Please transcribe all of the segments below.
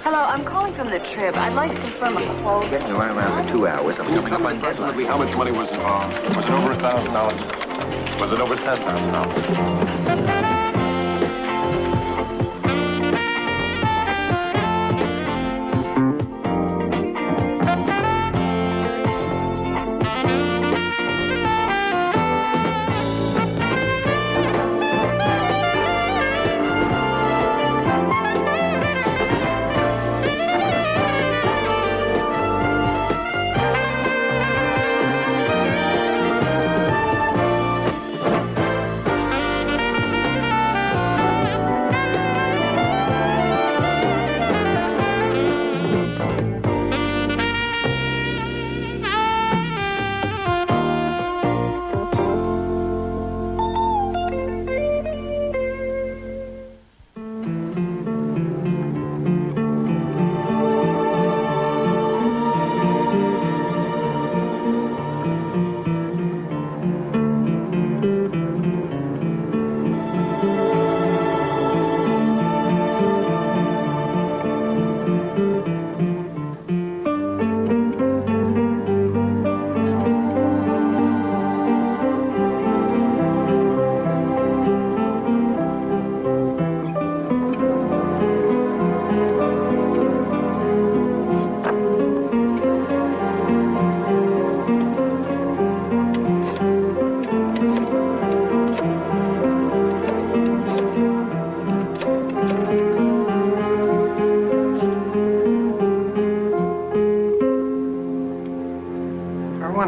Hello, I'm calling from the Trib. I'd like to confirm a quote. Getting around for 2 hours. I'm coming up on deadline. How much money was involved? Was it over $1,000? Was it over $10,000?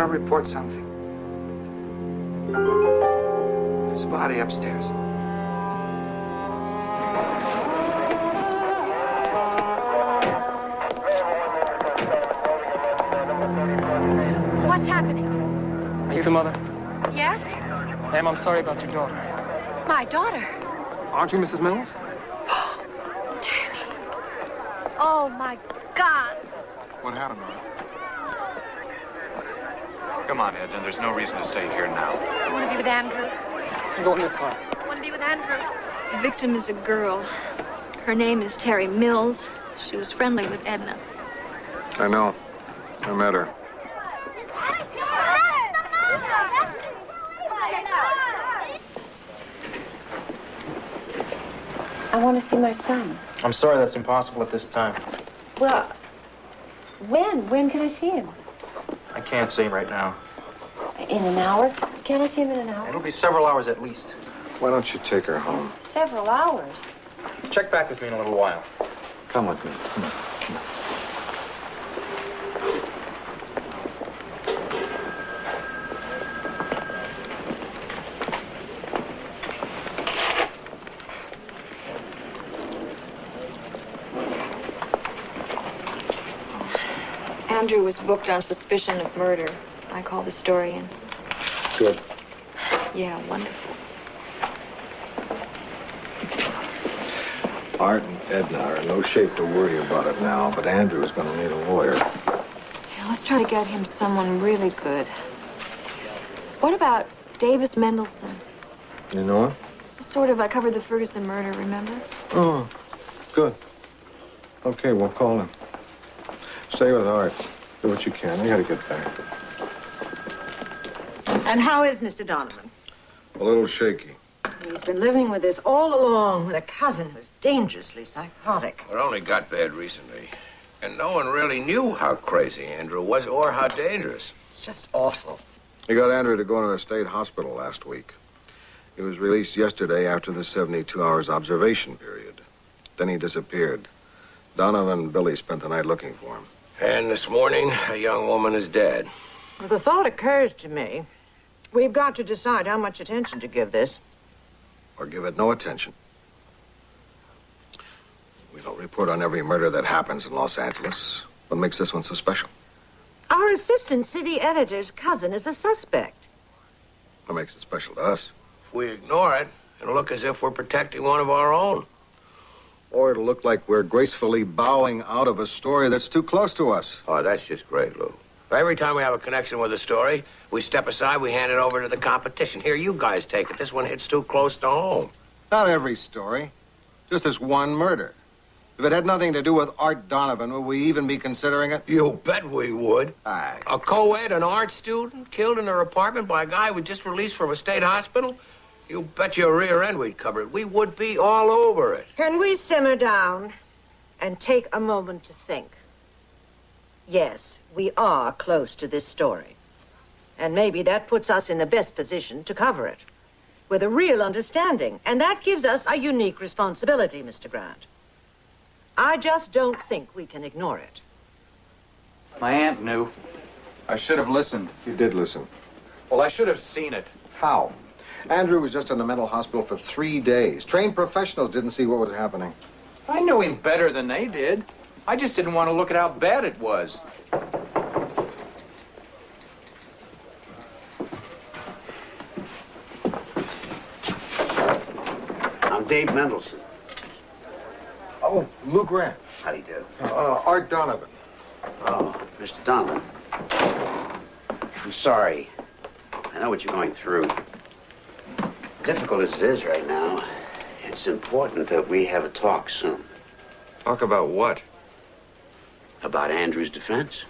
Report something. There's a body upstairs. What's happening? Are you the mother? Yes? Ma'am, I'm sorry about your daughter. My daughter? Aren't you Mrs. Mills? Terry. Oh, my God. What happened, Nora? Come on, Edna. There's no reason to stay here now. I want to be with Andrew. Go in this car. I want to be with Andrew. The victim is a girl. Her name is Terry Mills. She was friendly with Edna. I know. I met her. I want to see my son. I'm sorry, that's impossible at this time. Well, when? When can I see him? I can't see him right now. In an hour? Can I see him in an hour? It'll be several hours at least. Why don't you take her home? Several hours. Check back with me in a little while. Come with me. Come on. Come on. Andrew was booked on suspicion of murder. I called the story in. Good. Yeah, wonderful. Art and Edna are in no shape to worry about it now, but Andrew is going to need a lawyer. Yeah, let's try to get him someone really good. What about Davis Mendelsohn? You know him? Sort of. I covered the Ferguson murder, remember? Oh, good. Okay, we'll call him. Stay with Art. Do what you can. I gotta get back. And how is Mr. Donovan? A little shaky. He's been living with this all along with a cousin who's dangerously psychotic. It only got bad recently. And no one really knew how crazy Andrew was or how dangerous. It's just awful. He got Andrew to go to a state hospital last week. He was released yesterday after the 72 hours observation period. Then he disappeared. Donovan and Billy spent the night looking for him. And this morning, a young woman is dead. Well, the thought occurs to me, we've got to decide how much attention to give this. Or give it no attention. We don't report on every murder that happens in Los Angeles. What makes this one so special? Our assistant city editor's cousin is a suspect. What makes it special to us? If we ignore it, it'll look as if we're protecting one of our own. Or it'll look like we're gracefully bowing out of a story that's too close to us. Oh, that's just great, Lou. Every time we have a connection with a story, we step aside, we hand it over to the competition. Here, you guys take it. This one hits too close to home. Not every story. Just this one murder. If it had nothing to do with Art Donovan, would we even be considering it? You bet we would. Aye. A co-ed, an art student, killed in her apartment by a guy who just released from a state hospital? You bet your rear end we'd cover it. We would be all over it. Can we simmer down and take a moment to think? Yes, we are close to this story. And maybe that puts us in the best position to cover it. With a real understanding. And that gives us a unique responsibility, Mr. Grant. I just don't think we can ignore it. My aunt knew. I should have listened. You did listen. Well, I should have seen it. How? Andrew was just in the mental hospital for 3 days. Trained professionals didn't see what was happening. I knew him better than they did. I just didn't want to look at how bad it was. I'm Dave Mendelson. Oh, Lou Grant. How do you do? Art Donovan. Oh, Mr. Donovan. I'm sorry. I know what you're going through. Difficult as it is right now, it's important that we have a talk soon. Talk about what? About Andrew's defense.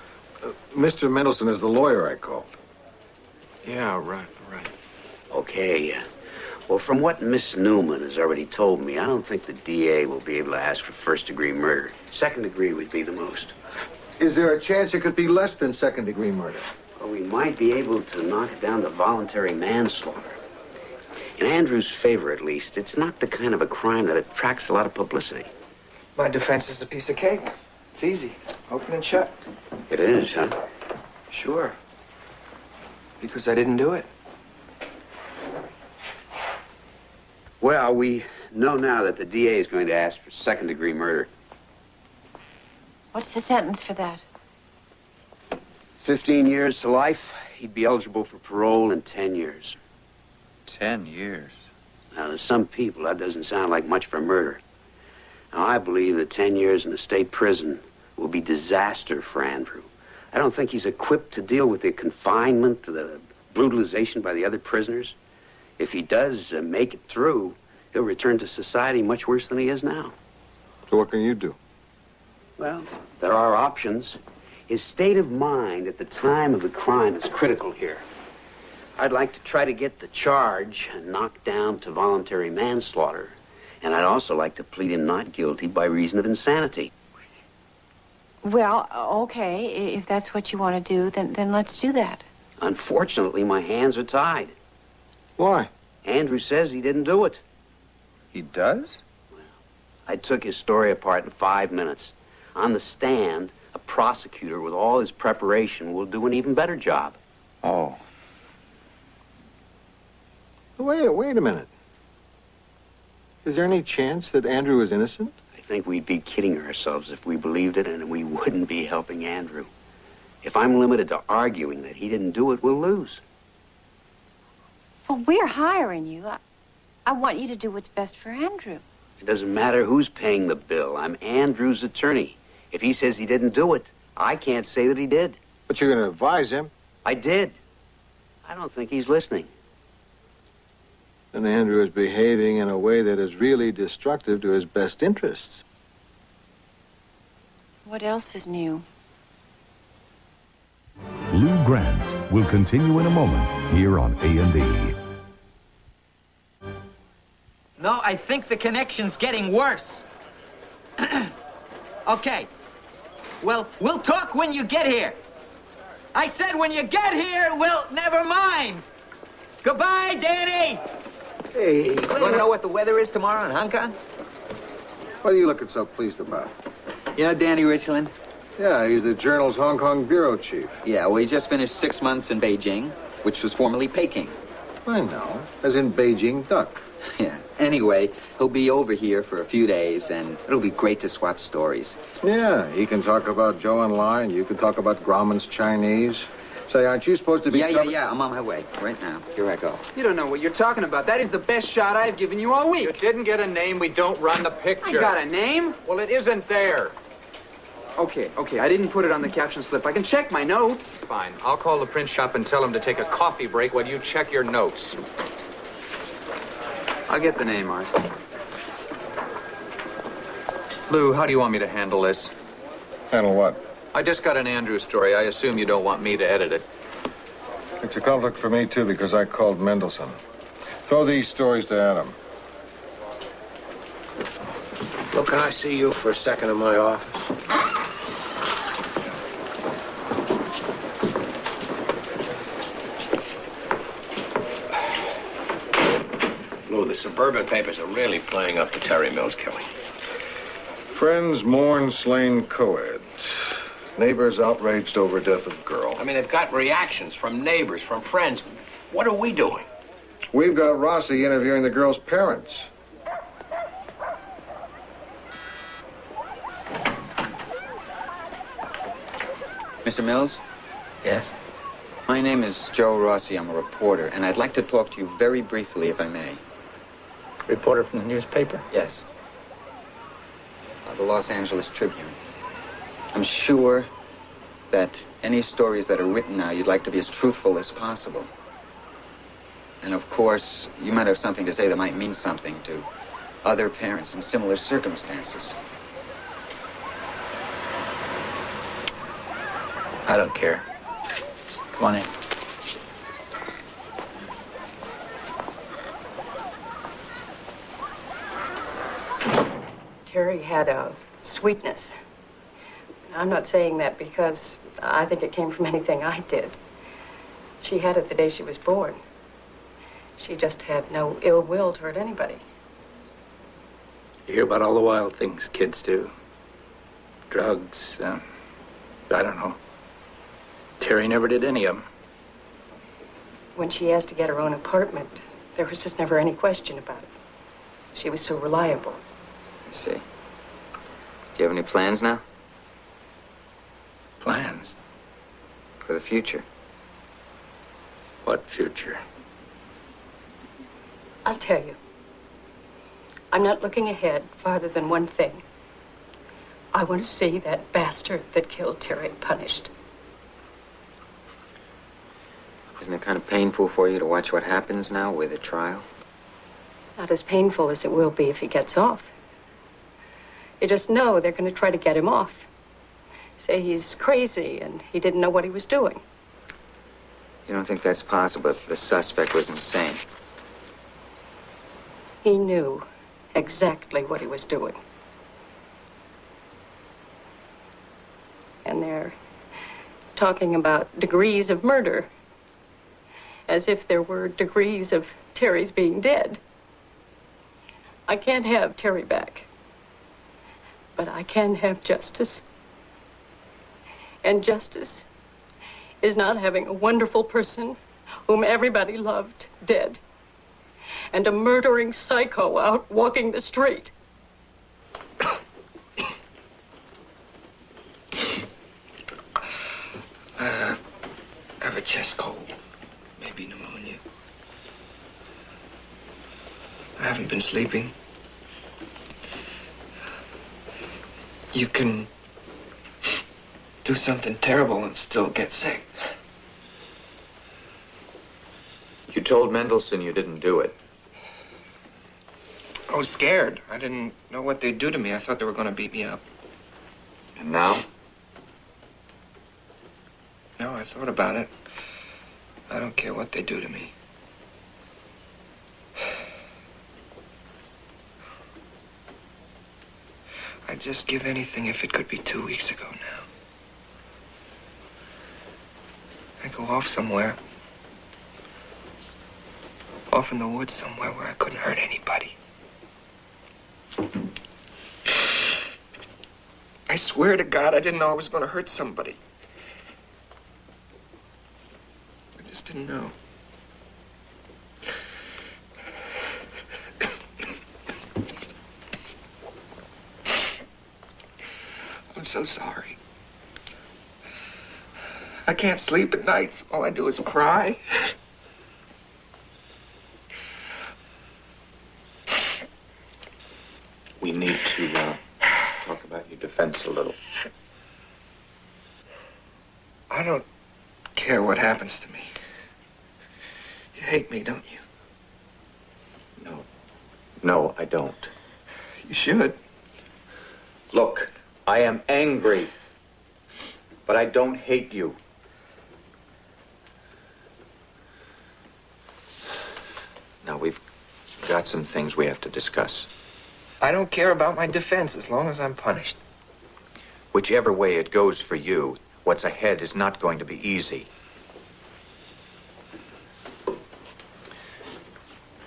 Mr. Mendelson is the lawyer I called. Yeah, right. Okay. Well, from what Miss Newman has already told me, I don't think the DA will be able to ask for first-degree murder. Second degree would be the most. Is there a chance it could be less than second-degree murder? Well, we might be able to knock it down to voluntary manslaughter. In Andrew's favor, at least, it's not the kind of a crime that attracts a lot of publicity. My defense is a piece of cake. It's easy. Open and shut. It is, huh? Sure. Because I didn't do it. Well, we know now that the DA is going to ask for second-degree murder. What's the sentence for that? 15 years to life. He'd be eligible for parole in 10 years. 10 years. Now, to some people, that doesn't sound like much for murder. Now, I believe that 10 years in a state prison will be disaster for Andrew. I don't think he's equipped to deal with the confinement, the brutalization by the other prisoners. If he does make it through, he'll return to society much worse than he is now. So what can you do? Well, there are options. His state of mind at the time of the crime is critical here. I'd like to try to get the charge knocked down to voluntary manslaughter. And I'd also like to plead him not guilty by reason of insanity. Well, okay, if that's what you want to do, then let's do that. Unfortunately, my hands are tied. Why? Andrew says he didn't do it. He does? I took his story apart in 5 minutes. On the stand, a prosecutor with all his preparation will do an even better job. Oh. Wait a minute. Is there any chance that Andrew is innocent? I think we'd be kidding ourselves if we believed it, and we wouldn't be helping Andrew. If I'm limited to arguing that he didn't do it, we'll lose. Well, we're hiring you. I want you to do what's best for Andrew. It doesn't matter who's paying the bill. I'm Andrew's attorney. If he says he didn't do it, I can't say that he did. But you're going to advise him. I did. I don't think he's listening. And Andrew is behaving in a way that is really destructive to his best interests. What else is new? Lou Grant will continue in a moment here on A&E. No, I think the connection's getting worse. Okay. Well, we'll talk when you get here. I said when you get here, well, never mind. Goodbye, Danny. Hey, You want to know what the weather is tomorrow in Hong Kong? what are you looking so pleased about? You know Danny Richland? Yeah, he's the Journal's Hong Kong bureau chief. Yeah, well, he just finished 6 months in Beijing, which was formerly Peking. I know, as in Beijing duck. Yeah. Anyway, he'll be over here for a few days, and it'll be great to swap stories. Yeah, he can talk about Zhou Enlai, and you can talk about Grauman's Chinese. Say, aren't you supposed to be... Yeah, I'm on my way right now. Here I go. You don't know what you're talking about. That is the best shot I've given you all week. You didn't get a name, we don't run the picture. I got a name? Well, it isn't there. Okay, I didn't put it on the caption slip. I can check my notes. Fine. I'll call the print shop and tell them to take a coffee break while you check your notes. I'll get the name, Art. Lou, how do you want me to handle this? Handle what? I just got an Andrew story. I assume you don't want me to edit it. It's a conflict for me, too, because I called Mendelsohn. Throw these stories to Adam. Look, can I see you for a second in my office? Lou, the suburban papers are really playing up the Terry Mills killing. Friends mourn slain co-ed. Neighbors outraged over death of girl. I mean, they've got reactions from neighbors, from friends. What are we doing? We've got Rossi interviewing the girl's parents. Mr. Mills? Yes? My name is Joe Rossi. I'm a reporter, and I'd like to talk to you very briefly, if I may. Reporter from the newspaper? Yes. The Los Angeles Tribune. I'm sure that any stories that are written now, you'd like to be as truthful as possible. And of course, you might have something to say that might mean something to other parents in similar circumstances. I don't care. Come on in. Terry had a sweetness. I'm not saying that because I think it came from anything I did. She had it the day she was born. She just had no ill will toward anybody. You hear about all the wild things kids do. Drugs, I don't know. Terry never did any of them. When she asked to get her own apartment, there was just never any question about it. She was so reliable. I see. Do you have any plans now? Plans? For the future? What future? I'll tell you. I'm not looking ahead farther than one thing. I want to see that bastard that killed Terry punished. Isn't it kind of painful for you to watch what happens now with the trial? Not as painful as it will be if he gets off. You just know they're going to try to get him off. Say he's crazy and he didn't know what he was doing. You don't think that's possible if the suspect was insane? He knew exactly what he was doing. And they're talking about degrees of murder. As if there were degrees of Terry's being dead. I can't have Terry back. But I can have justice. And justice is not having a wonderful person whom everybody loved dead. And a murdering psycho out walking the street. I have a chest cold. Maybe pneumonia. I haven't been sleeping. You can do something terrible and still get sick. You told Mendelsohn you didn't do it. I was scared. I didn't know what they'd do to me. I thought they were going to beat me up. And now? No, I thought about it. I don't care what they do to me. I'd just give anything if it could be 2 weeks ago now. I'd go off somewhere. Off in the woods somewhere where I couldn't hurt anybody. I swear to God, I didn't know I was going to hurt somebody. I just didn't know. I'm so sorry. I can't sleep at nights. All I do is cry. We need to talk about your defense a little. I don't care what happens to me. You hate me, don't you? No, I don't. You should. Look, I am angry, but I don't hate you. Now, we've got some things we have to discuss. I don't care about my defense as long as I'm punished. Whichever way it goes for you, what's ahead is not going to be easy.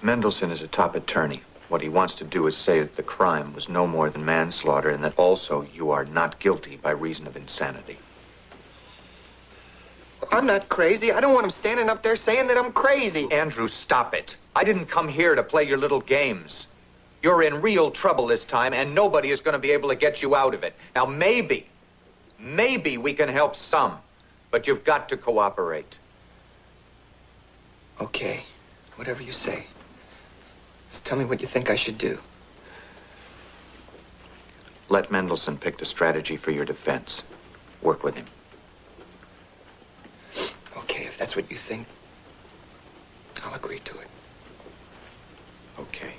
Mendelsohn is a top attorney. What he wants to do is say that the crime was no more than manslaughter and that also you are not guilty by reason of insanity. I'm not crazy. I don't want him standing up there saying that I'm crazy. Andrew, stop it. I didn't come here to play your little games. You're in real trouble this time, and nobody is going to be able to get you out of it. Now, maybe we can help some, but you've got to cooperate. Okay, whatever you say. Just tell me what you think I should do. Let Mendelsohn pick the strategy for your defense. Work with him. Okay, if that's what you think, I'll agree to it. Okay.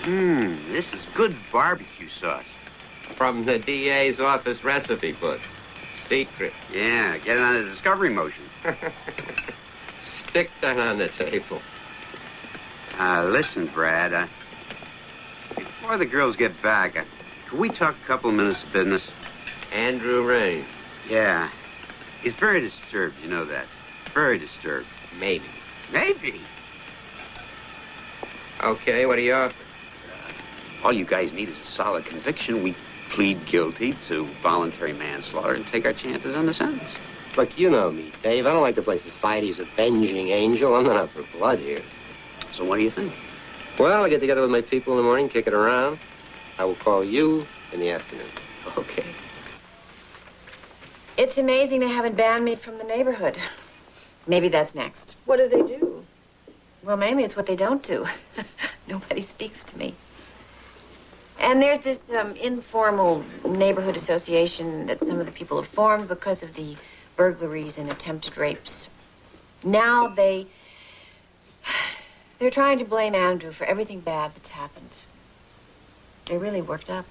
This is good barbecue sauce. From the DA's office recipe book. Secret. Yeah, get it on a discovery motion. Stick that on the table. Listen, Brad, before the girls get back, can we talk a couple of minutes of business? Andrew Rain. Yeah. He's very disturbed, you know that. Very disturbed. Maybe. Maybe? Okay, what do you offer? All you guys need is a solid conviction. We plead guilty to voluntary manslaughter and take our chances on the sentence. Look, you know me, Dave. I don't like to play society's avenging angel. I'm not out for blood here. So what do you think? Well, I'll get together with my people in the morning, kick it around. I will call you in the afternoon. Okay. It's amazing they haven't banned me from the neighborhood. Maybe that's next. What do they do? Well, mainly it's what they don't do. Nobody speaks to me. And there's this informal neighborhood association that some of the people have formed because of the burglaries and attempted rapes. Now they're trying to blame Andrew for everything bad that's happened. They're really worked up.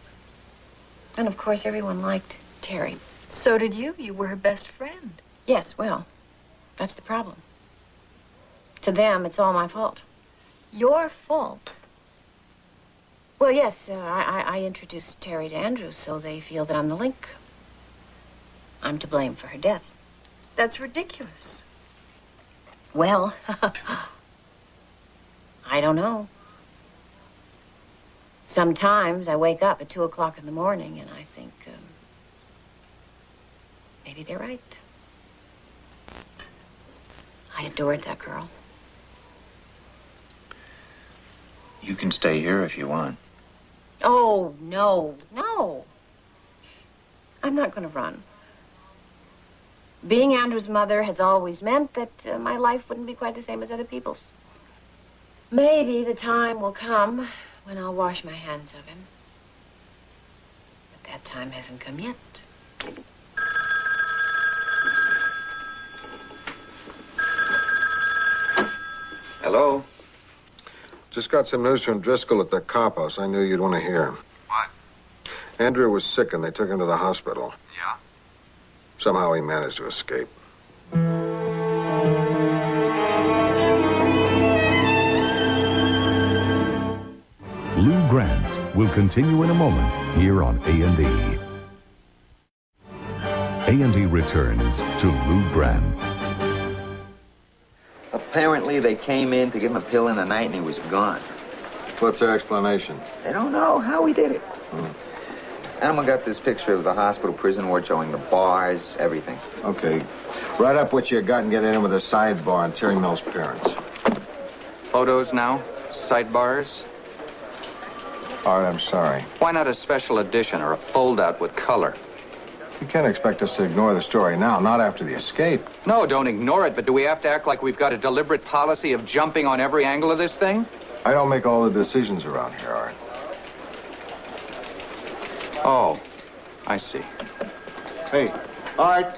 And of course, everyone liked Terry. So did you. You were her best friend. Yes, well, that's the problem. To them, it's all my fault. Your fault? Well, yes, I introduced Terry to Andrew, so they feel that I'm the link. I'm to blame for her death. That's ridiculous. Well, I don't know. Sometimes I wake up at 2 o'clock in the morning and I think, maybe they're right. I adored that girl. You can stay here if you want. Oh, no, no. I'm not going to run. Being Andrew's mother has always meant that my life wouldn't be quite the same as other people's. Maybe the time will come when I'll wash my hands of him. But that time hasn't come yet. Hello? Just got some news from Driscoll at the cop house I knew you'd want to hear. What? Andrew was sick and they took him to the hospital. Yeah? Somehow he managed to escape. Lou Grant will continue in a moment here on A&E. A&E returns to Lou Grant. Apparently, they came in to give him a pill in the night and he was gone. What's their explanation? They don't know how he did it. Animal got this picture of the hospital prison ward showing the bars, everything. Okay. Write up what you got and get in with a sidebar on Terry Mills' parents. Photos now? Sidebars? All right, I'm sorry. Why not a special edition or a fold-out with color? You can't expect us to ignore the story now, not after the escape. No, don't ignore it, but do we have to act like we've got a deliberate policy of jumping on every angle of this thing? I don't make all the decisions around here, Art. Oh, I see. Hey, Art.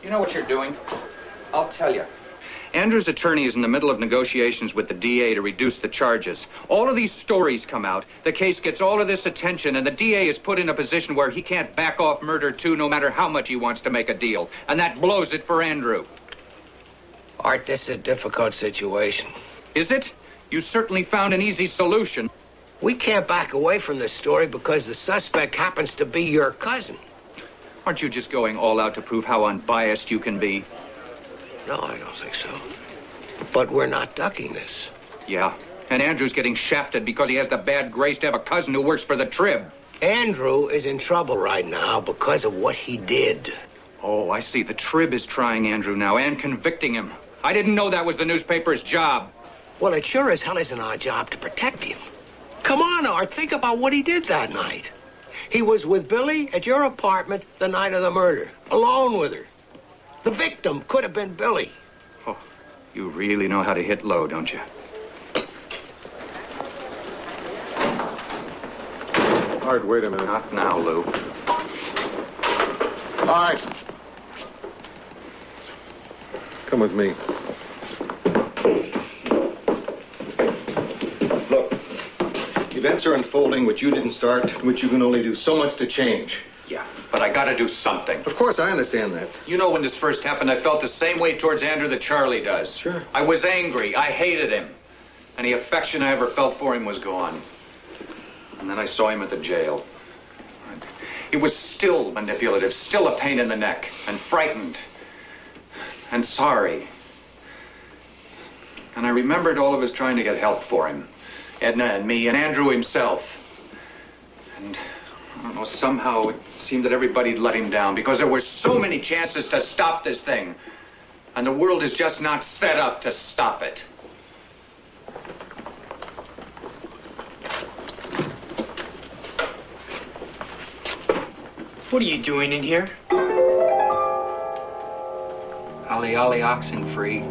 You know what you're doing? I'll tell you. Andrew's attorney is in the middle of negotiations with the DA to reduce the charges. All of these stories come out, the case gets all of this attention, and the DA is put in a position where he can't back off murder too, no matter how much he wants to make a deal. And that blows it for Andrew. Art, this is a difficult situation. Is it? You certainly found an easy solution. We can't back away from this story because the suspect happens to be your cousin. Aren't you just going all out to prove how unbiased you can be? No, I don't think so. But we're not ducking this. Yeah, and Andrew's getting shafted because he has the bad grace to have a cousin who works for the Trib. Andrew is in trouble right now because of what he did. Oh, I see. The Trib is trying Andrew now and convicting him. I didn't know that was the newspaper's job. Well, it sure as hell isn't our job to protect him. Come on, Art, think about what he did that night. He was with Billy at your apartment the night of the murder, alone with her. The victim could have been Billy. Oh, you really know how to hit low, don't you? Art, wait a minute. Not now, Lou. Art! Come with me. Look, events are unfolding which you didn't start, which you can only do so much to change. Yeah, but I gotta do something. Of course, I understand that. You know, when this first happened, I felt the same way towards Andrew that Charlie does. Sure. I was angry. I hated him. Any affection I ever felt for him was gone. And then I saw him at the jail. He was still manipulative, still a pain in the neck, and frightened, and sorry. And I remembered all of us trying to get help for him. Edna and me, and Andrew himself. And I don't know, somehow it seemed that everybody'd let him down because there were so many chances to stop this thing. And the world is just not set up to stop it. What are you doing in here? Ollie, ollie, oxen free.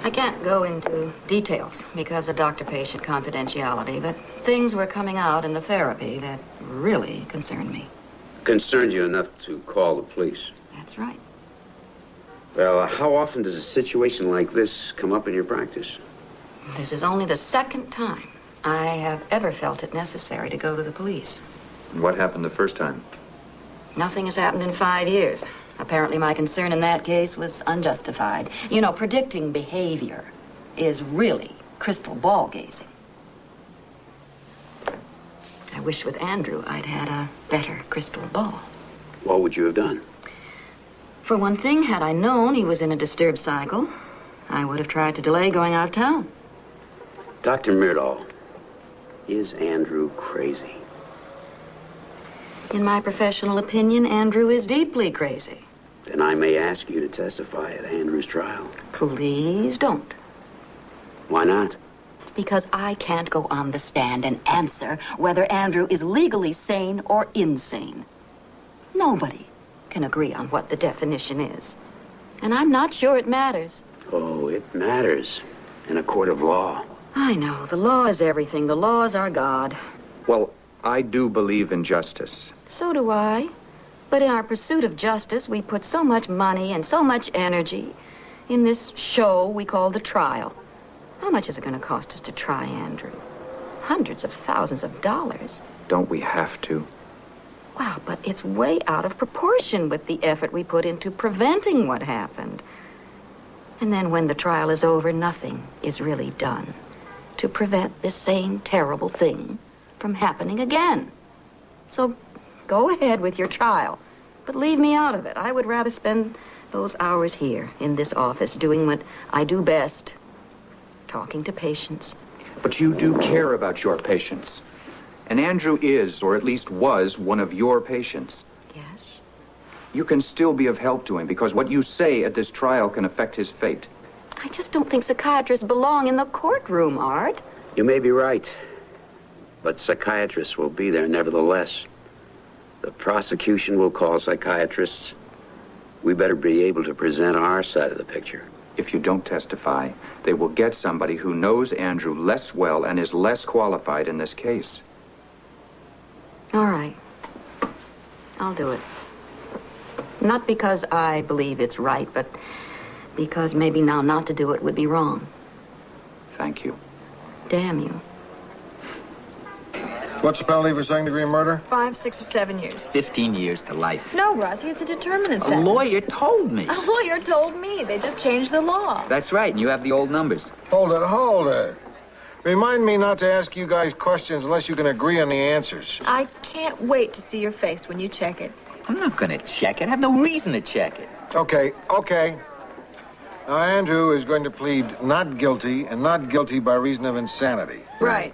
I can't go into details because of doctor-patient confidentiality, but things were coming out in the therapy that really concerned me. Concerned you enough to call the police? That's right. Well, how often does a situation like this come up in your practice? This is only the second time I have ever felt it necessary to go to the police. What happened the first time? Nothing has happened in 5 years. Apparently my concern in that case was unjustified. You know, predicting behavior is really crystal ball gazing. I wish with Andrew I'd had a better crystal ball. What would you have done? For one thing, had I known he was in a disturbed cycle, I would have tried to delay going out of town. Dr. Myrdal, is Andrew crazy? In my professional opinion, Andrew is deeply crazy. Then I may ask you to testify at Andrew's trial. Please don't. Why not? Because I can't go on the stand and answer whether Andrew is legally sane or insane. Nobody can agree on what the definition is. And I'm not sure it matters. Oh, it matters in a court of law. I know. The law is everything. The law is our God. Well, I do believe in justice. So do I. But in our pursuit of justice, we put so much money and so much energy in this show we call the trial. How much is it going to cost us to try Andrew? Hundreds of thousands of dollars. Don't we have to? Well, but it's way out of proportion with the effort we put into preventing what happened. And then when the trial is over, nothing is really done to prevent this same terrible thing from happening again. So go ahead with your trial, but leave me out of it. I would rather spend those hours here in this office doing what I do best, talking to patients. But you do care about your patients. And Andrew is, or at least was, one of your patients. Yes. You can still be of help to him because what you say at this trial can affect his fate. I just don't think psychiatrists belong in the courtroom, Art. You may be right, but psychiatrists will be there nevertheless. The prosecution will call psychiatrists. We better be able to present our side of the picture. If you don't testify, they will get somebody who knows Andrew less well and is less qualified in this case. All right. I'll do it. Not because I believe it's right, but because maybe now not to do it would be wrong. Thank you. Damn you. What's the penalty for second-degree murder? 5, 6, or 7 years. 15 years to life. No, Rossi, it's a determinate A sentence. lawyer told me. A lawyer told me. They just changed the law. That's right, and you have the old numbers. Hold it. Remind me not to ask you guys questions unless you can agree on the answers. I can't wait to see your face when you check it. I'm not gonna check it. I have no reason to check it. Okay. Now, Andrew is going to plead not guilty and not guilty by reason of insanity. Right.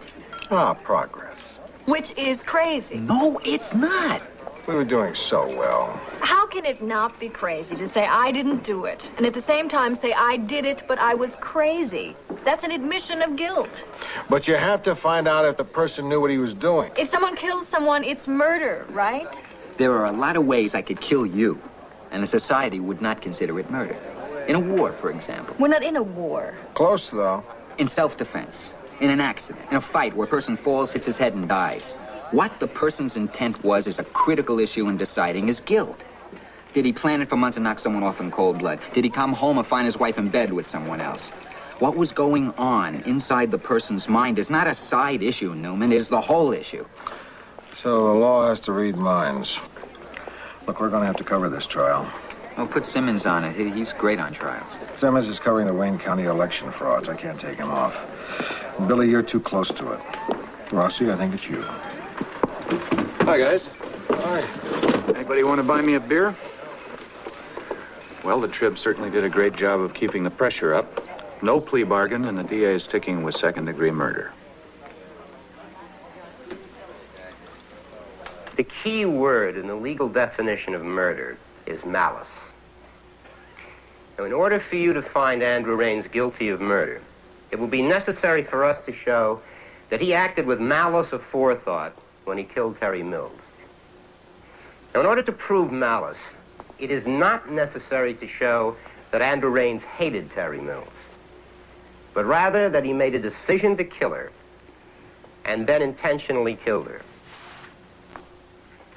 Progress. Which is crazy. No, it's not. We were doing so well. How can it not be crazy to say I didn't do it, and at the same time say I did it, but I was crazy? That's an admission of guilt. But you have to find out if the person knew what he was doing. If someone kills someone, it's murder, right? There are a lot of ways I could kill you, and the society would not consider it murder. In a war, for example. We're not in a war. Close, though. In self-defense. In an accident. In a fight where a person falls, hits his head, and dies. What the person's intent was is a critical issue in deciding his guilt. Did he plan it for months and knock someone off in cold blood? Did he come home and find his wife in bed with someone else? What was going on inside the person's mind is not a side issue, Newman. It is the whole issue. So the law has to read minds. Look, we're going to have to cover this trial. Well, put Simmons on it. He's great on trials. Simmons is covering the Wayne County election frauds. I can't take him off. And Billy, you're too close to it. Rossi, I think it's you. Hi, guys. Hi. Anybody want to buy me a beer? Well, the Trib certainly did a great job of keeping the pressure up. No plea bargain, and the DA is sticking with second-degree murder. The key word in the legal definition of murder is malice. Now, in order for you to find Andrew Raines guilty of murder, it will be necessary for us to show that he acted with malice aforethought when he killed Terry Mills. Now, in order to prove malice, it is not necessary to show that Andrew Raines hated Terry Mills, but rather that he made a decision to kill her and then intentionally killed her.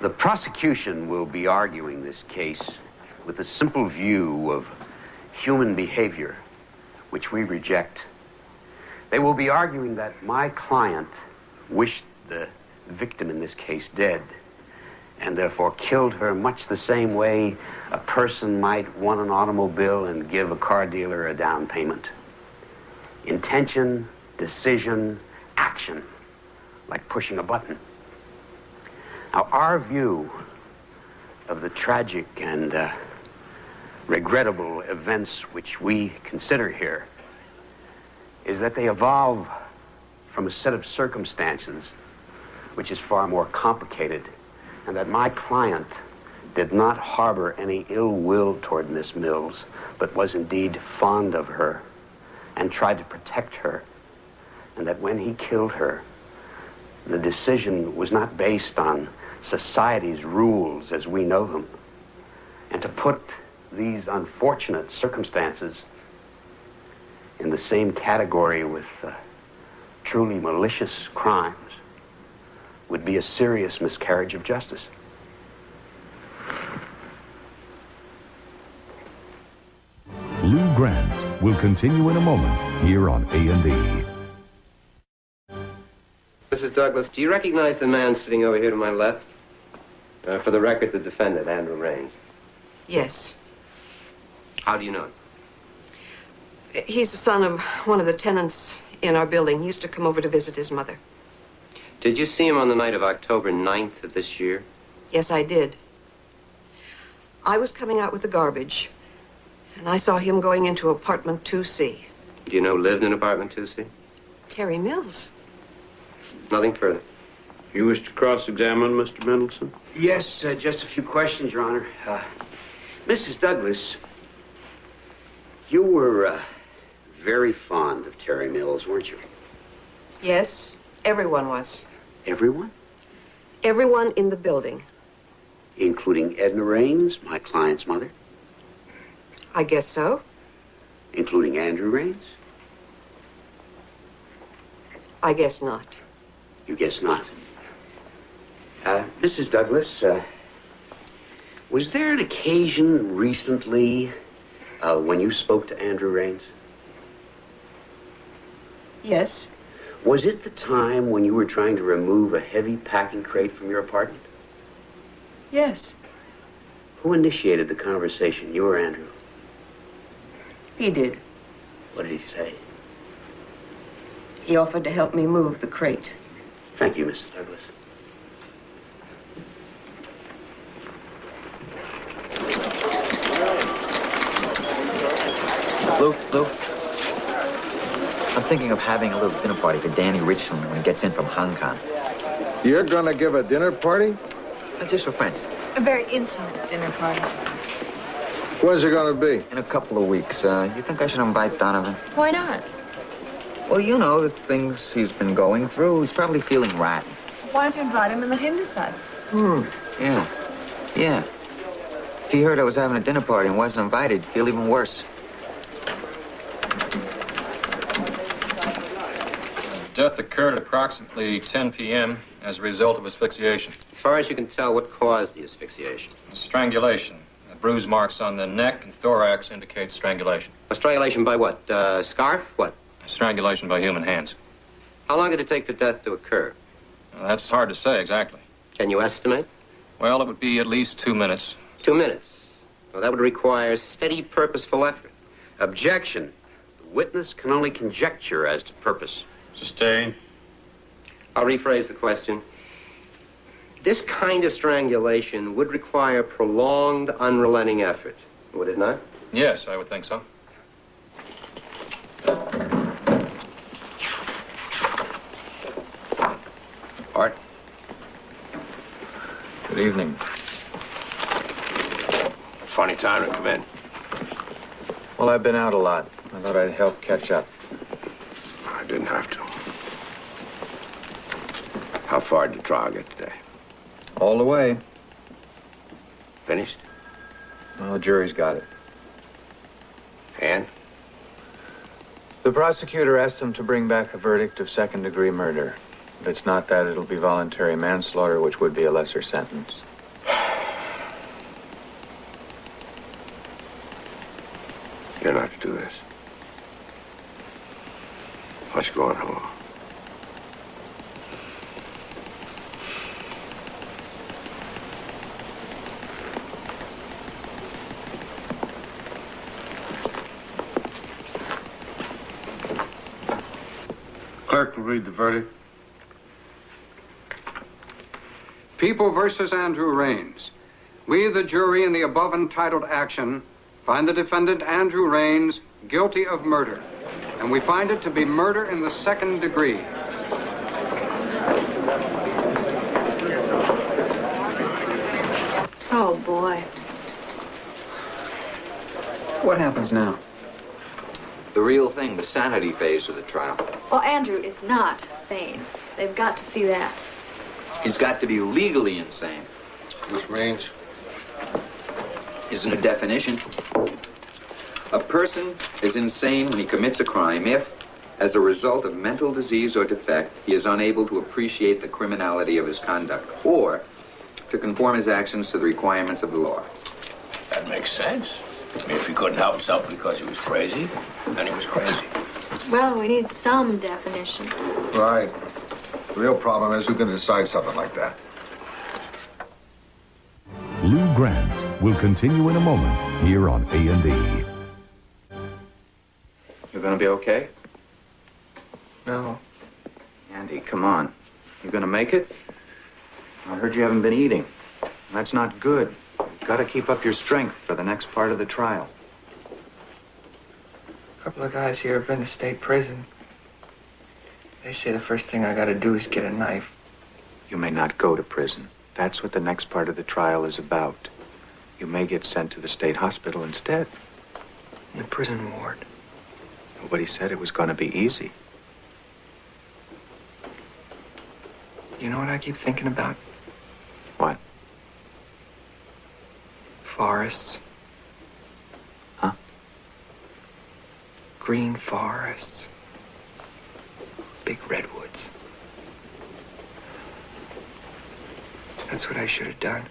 The prosecution will be arguing this case with a simple view of human behavior, which we reject. They will be arguing that my client wished the victim in this case dead, and therefore killed her much the same way a person might want an automobile and give a car dealer a down payment. Intention, decision, action, like pushing a button. Now, our view of the tragic and regrettable events which we consider here is that they evolve from a set of circumstances which is far more complicated, and that my client did not harbor any ill will toward Miss Mills, but was indeed fond of her and tried to protect her, and that when he killed her, the decision was not based on society's rules as we know them, and to put these unfortunate circumstances in the same category with truly malicious crimes would be a serious miscarriage of justice. Lou Grant will continue in a moment here on A&E. Mrs. Douglas, do you recognize the man sitting over here to my left? For the record, the defendant, Andrew Raines. Yes. How do you know him? He's the son of one of the tenants in our building. He used to come over to visit his mother. Did you see him on the night of October 9th of this year? Yes, I did. I was coming out with the garbage, and I saw him going into apartment 2C. Do you know who lived in apartment 2C? Terry Mills. Nothing further. You wish to cross-examine Mr. Mendelson? Yes, just a few questions, Your Honor. Mrs. Douglas, you were very fond of Terry Mills, weren't you? Yes, everyone was. Everyone? Everyone in the building. Including Edna Raines, my client's mother? I guess so. Including Andrew Raines? I guess not. You guess not. Mrs. Douglas, Was there an occasion recently when you spoke to Andrew Raines? Yes. Was it the time when you were trying to remove a heavy packing crate from your apartment? Yes. Who initiated the conversation, you or Andrew? He did. What did he say? He offered to help me move the crate. Thank you, Mrs. Douglas. Lou, I'm thinking of having a little dinner party for Danny Richland when he gets in from Hong Kong. You're gonna give a dinner party? Just for friends. A very intimate dinner party. When's it gonna be? In a couple of weeks. You think I should invite Donovan? Why not? Well, you know, the things he's been going through. He's probably feeling rotten. Why don't you invite him and let him decide? Yeah. If he heard I was having a dinner party and wasn't invited, he'd feel even worse. Death occurred at approximately 10 p.m. as a result of asphyxiation. As far as you can tell, what caused the asphyxiation? Strangulation. The bruise marks on the neck and thorax indicate strangulation. A strangulation by what? Scarf? What? Strangulation by human hands. How long did it take for death to occur? That's hard to say exactly. Can you estimate? Well, it would be at least 2 minutes. 2 minutes. Well, that would require steady, purposeful effort. Objection. The witness can only conjecture as to purpose. Sustained. I'll rephrase the question. This kind of strangulation would require prolonged, unrelenting effort, would it not? Yes, I would think so. Art. Good evening. Funny time to come in. Well, I've been out a lot. I thought I'd help catch up. I didn't have to. How far did the trial get today? All the way. Finished? Well, the jury's got it. And? The prosecutor asked them to bring back a verdict of second-degree murder. If it's not that, it'll be voluntary manslaughter, which would be a lesser sentence. You're not to do this. Why don't you go on home? Clerk will read the verdict. People versus Andrew Raines. We, the jury, in the above entitled action, find the defendant, Andrew Raines, guilty of murder. And we find it to be murder in the second degree. Oh, boy. What happens now? The real thing, the sanity phase of the trial. Well, Andrew is not sane. They've got to see that. He's got to be legally insane. Which means? Isn't a definition. A person is insane when he commits a crime if, as a result of mental disease or defect, he is unable to appreciate the criminality of his conduct or to conform his actions to the requirements of the law. That makes sense. I mean, if he couldn't help himself because he was crazy, then he was crazy. Well, we need some definition. Right. The real problem is who can decide something like that. Lou Grant will continue in a moment here on A&E. You're gonna be okay? No. Andy, come on. You gonna make it? I heard you haven't been eating. That's not good. You've got to keep up your strength for the next part of the trial. A couple of guys here have been to state prison. They say the first thing I gotta do is get a knife. You may not go to prison. That's what the next part of the trial is about. You may get sent to the state hospital instead. In the prison ward. Nobody said it was going to be easy. You know what I keep thinking about? What? Forests. Huh? Green forests. Big redwoods. That's what I should have done.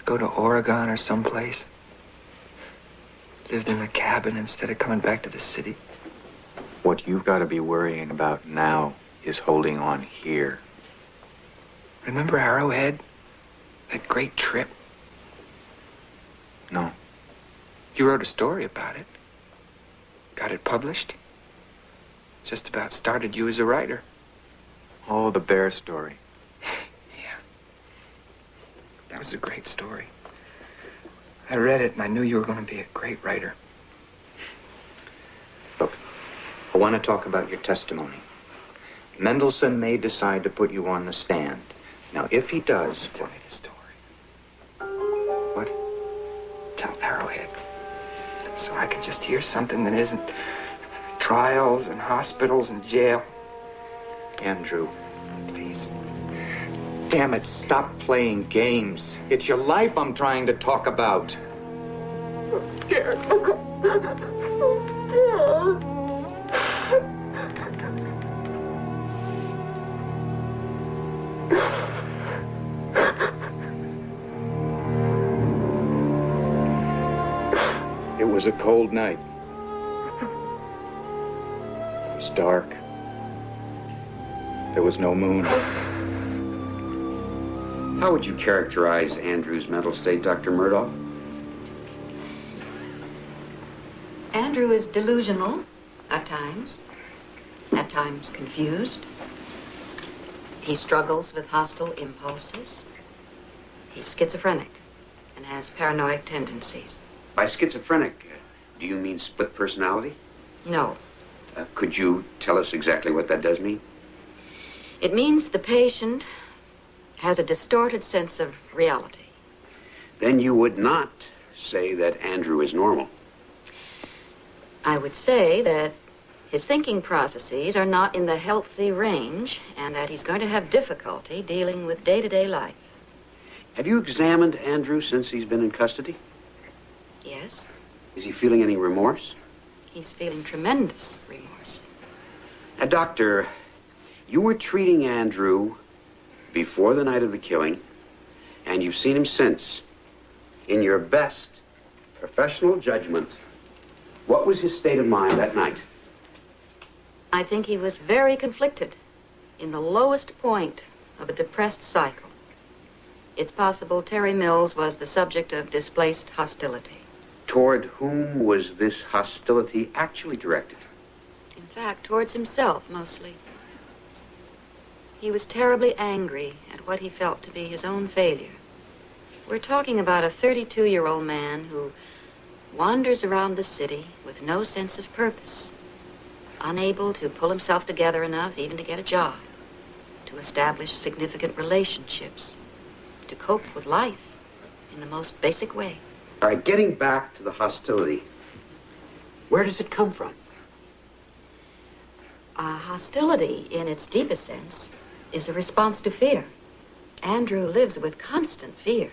go to Oregon or someplace. Lived in a cabin instead of coming back to the city. What you've got to be worrying about now is holding on here. Remember Arrowhead? That great trip? No. You wrote a story about it. Got it published. Just about started you as a writer. Oh, the bear story. Yeah. That was a great story. I read it and I knew you were going to be a great writer. Look, I want to talk about your testimony. Mendelssohn may decide to put you on the stand. Now, if he does... Tell me the story. What? Tell Arrowhead. So I can just hear something that isn't trials and hospitals and jail. Andrew. Please. Damn it, stop playing games. It's your life I'm trying to talk about. I'm scared. It was a cold night. It was dark. There was no moon. How would you characterize Andrew's mental state, Dr. Murdoch? Andrew is delusional at times confused. He struggles with hostile impulses. He's schizophrenic and has paranoid tendencies. By schizophrenic, do you mean split personality? No. Could you tell us exactly what that does mean? It means the patient has a distorted sense of reality. Then you would not say that Andrew is normal. I would say that his thinking processes are not in the healthy range and that he's going to have difficulty dealing with day-to-day life. Have you examined Andrew since he's been in custody? Yes, Is he feeling any remorse? he's feeling tremendous remorse. Now, Doctor, you were treating Andrew before the night of the killing, and you've seen him since. In your best professional judgment, what was his state of mind that night? I think he was very conflicted, in the lowest point of a depressed cycle. It's possible Terry Mills was the subject of displaced hostility. Toward whom was this hostility actually directed? In fact, towards himself, mostly. He was terribly angry at what he felt to be his own failure. We're talking about a 32-year-old man who wanders around the city with no sense of purpose, unable to pull himself together enough even to get a job, to establish significant relationships, to cope with life in the most basic way. All right, getting back to the hostility, where does it come from? Hostility, in its deepest sense, is a response to fear. Andrew lives with constant fear.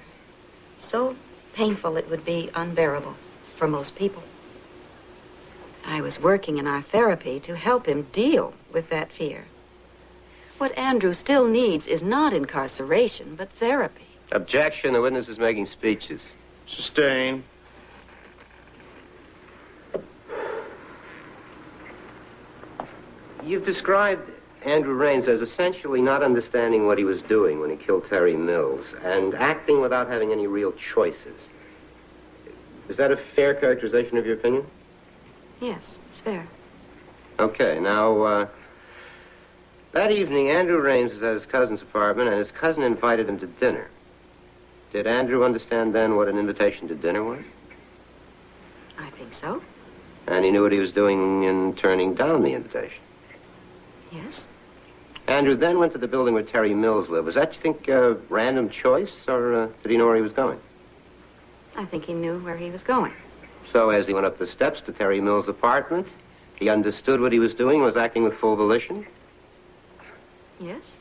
So painful it would be unbearable for most people. I was working in our therapy to help him deal with that fear. What Andrew still needs is not incarceration, but therapy. Objection. The witness is making speeches. Sustain. You've described Andrew Raines as essentially not understanding what he was doing when he killed Terry Mills and acting without having any real choices. Is that a fair characterization of your opinion? Yes, it's fair. Okay, now, that evening, Andrew Raines was at his cousin's apartment, and his cousin invited him to dinner. Did Andrew understand then what an invitation to dinner was? I think so. And he knew what he was doing in turning down the invitation? Yes. Andrew then went to the building where Terry Mills lived. Was that, you think, a random choice, or did he know where he was going? I think he knew where he was going. So as he went up the steps to Terry Mills' apartment, he understood what he was doing and was acting with full volition? Yes.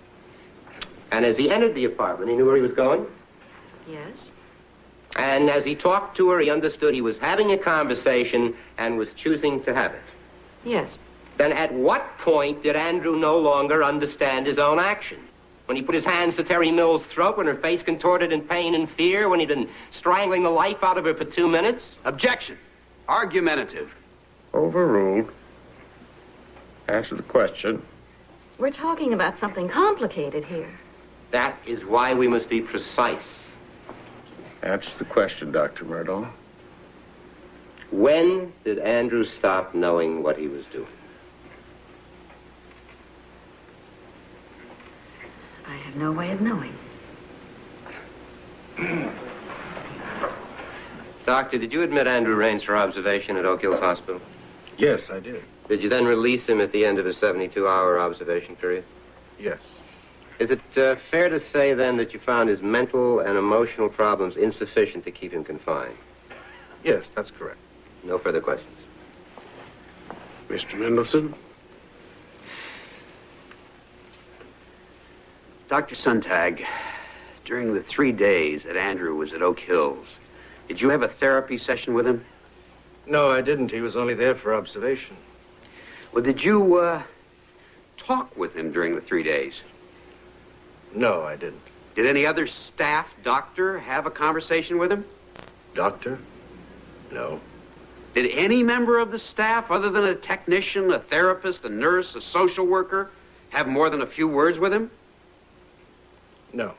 And as he entered the apartment, he knew where he was going? Yes. And as he talked to her, he understood he was having a conversation and was choosing to have it? Yes. Then at what point did Andrew no longer understand his own action? When he put his hands to Terry Mills' throat, when her face contorted in pain and fear, when he'd been strangling the life out of her for 2 minutes? Objection. Argumentative. Overruled. Answer the question. We're talking about something complicated here. That is why we must be precise. Answer the question, Dr. Murdaugh. When did Andrew stop knowing what he was doing? I have no way of knowing. Doctor, did you admit Andrew Raines for observation at Oak Hills Hospital? Yes, I did. Did you then release him at the end of his 72-hour observation period? Yes. Is it fair to say, then, that you found his mental and emotional problems insufficient to keep him confined? Yes, that's correct. No further questions. Mr. Mendelsohn? Dr. Sontag, during the 3 days that Andrew was at Oak Hills, did you have a therapy session with him? No, I didn't. He was only there for observation. Well, did you, talk with him during the 3 days? No, I didn't. Did any other staff doctor have a conversation with him? Doctor? No. Did any member of the staff, other than a technician, a therapist, a nurse, a social worker, have more than a few words with him? No.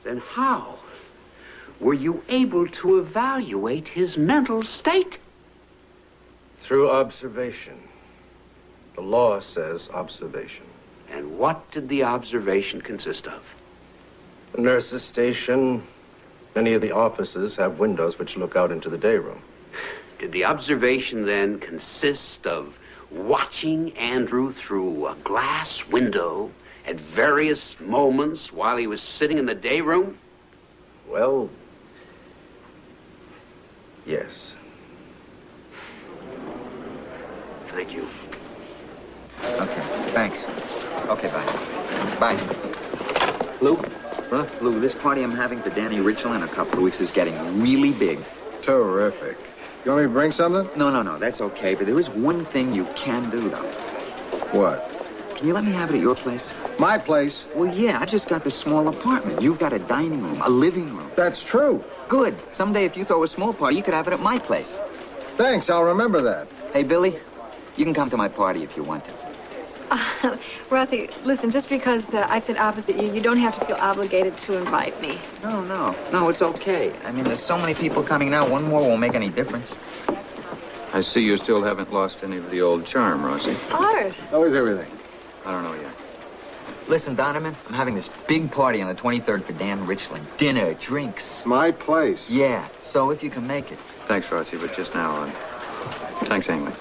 Then how were you able to evaluate his mental state? Through observation. The law says observation. And what did the observation consist of? The nurse's station. Many of the offices have windows which look out into the day room. Did the observation then consist of watching Andrew through a glass window at various moments while he was sitting in the day room? Well, yes. Thank you. Okay, thanks. Okay, bye. Bye. Lou? Huh? Lou, this party I'm having for Danny Richland in a couple of weeks is getting really big. Terrific. You want me to bring something? No, that's okay, but there is one thing you can do, though. What? Can you let me have it at your place? My place? Well, yeah, I've just got this small apartment. You've got a dining room, a living room. That's true. Good. Someday, if you throw a small party, you could have it at my place. Thanks, I'll remember that. Hey, Billy, you can come to my party if you want to. Rossi, listen, just because I sit opposite you, you don't have to feel obligated to invite me. No, it's okay. I mean, there's so many people coming now, one more won't make any difference. I see you still haven't lost any of the old charm, Rosie. Art. How is everything? I don't know yet. Listen, Donovan, I'm having this big party on the 23rd for Dan Richland. Dinner, drinks. My place? Yeah, so if you can make it. Thanks, Rosie, but just now, thanks anyway.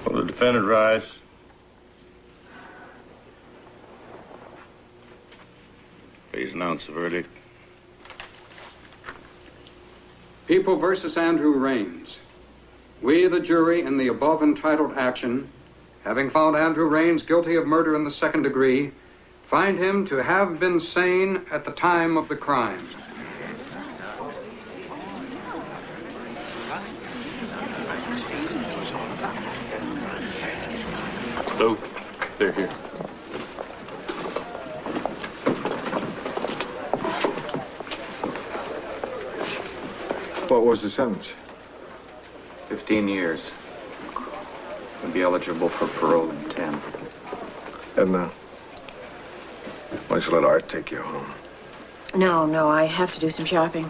Will the defendant rise? Please announce the verdict. People versus Andrew Raines. We, the jury, in the above entitled action, having found Andrew Raines guilty of murder in the second degree, find him to have been sane at the time of the crime. Luke, they're here. What was the sentence? 15 years. Would be eligible for parole in 10. Edna, why don't you let Art take you home? No, I have to do some shopping.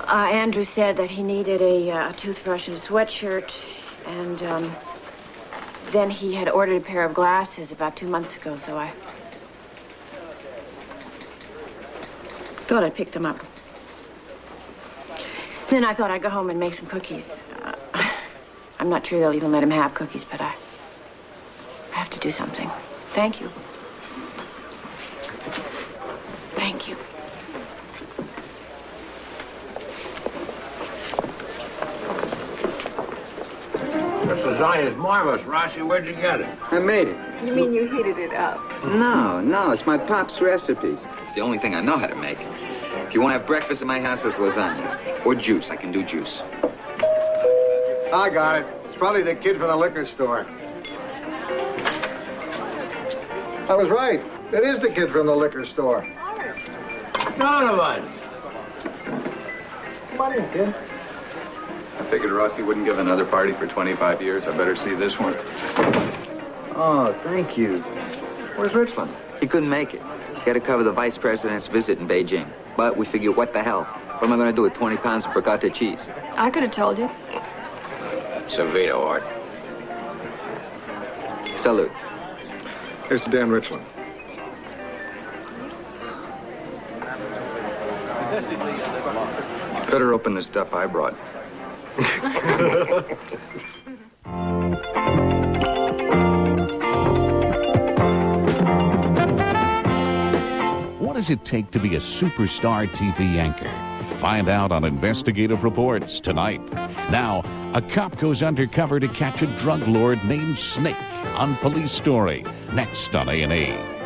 Andrew said that he needed a toothbrush and a sweatshirt, and then he had ordered a pair of glasses about 2 months ago, so I thought I'd pick them up. Then I thought I'd go home and make some cookies. I'm not sure they'll even let him have cookies, but I have to do something. Thank you. Thank you. This lasagna is marvelous. Rossi, where'd you get it? I made it. You mean you heated it up? No, it's my pop's recipe. It's the only thing I know how to make. If you want to have breakfast at my house, it's lasagna. Or juice. I can do juice. I got it. It's probably the kid from the liquor store. I was right. It is the kid from the liquor store. Donovan! Come on in, kid. I figured Rossi wouldn't give another party for 25 years. I better see this one. Oh, thank you. Where's Richland? He couldn't make it. He had to cover the vice president's visit in Beijing. But we figured, what the hell? What am I going to do with 20 pounds of brocata cheese? I could have told you. Servito, Art. Salute. Here's to Dan Richland. Better open the stuff I brought. What does it take to be a superstar TV anchor? Find out on Investigative Reports tonight. Now, a cop goes undercover to catch a drug lord named Snake on Police Story. Next on A&E.